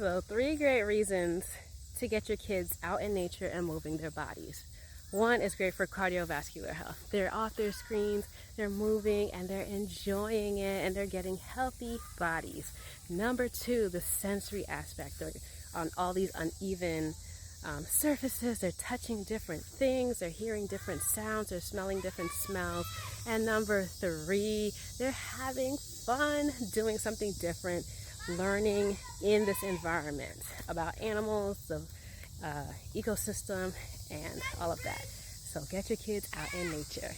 So, three great reasons to get your kids out in nature and moving their bodies. One is great for cardiovascular health. They're off their screens, they're moving, and they're enjoying it, and they're getting healthy bodies. Number two, the sensory aspect. They're on all these uneven surfaces, they're touching different things, they're hearing different sounds, they're smelling different smells. And number three, they're having fun doing something different, learning in this environment about animals, the ecosystem, and all of that. So get your kids out in nature.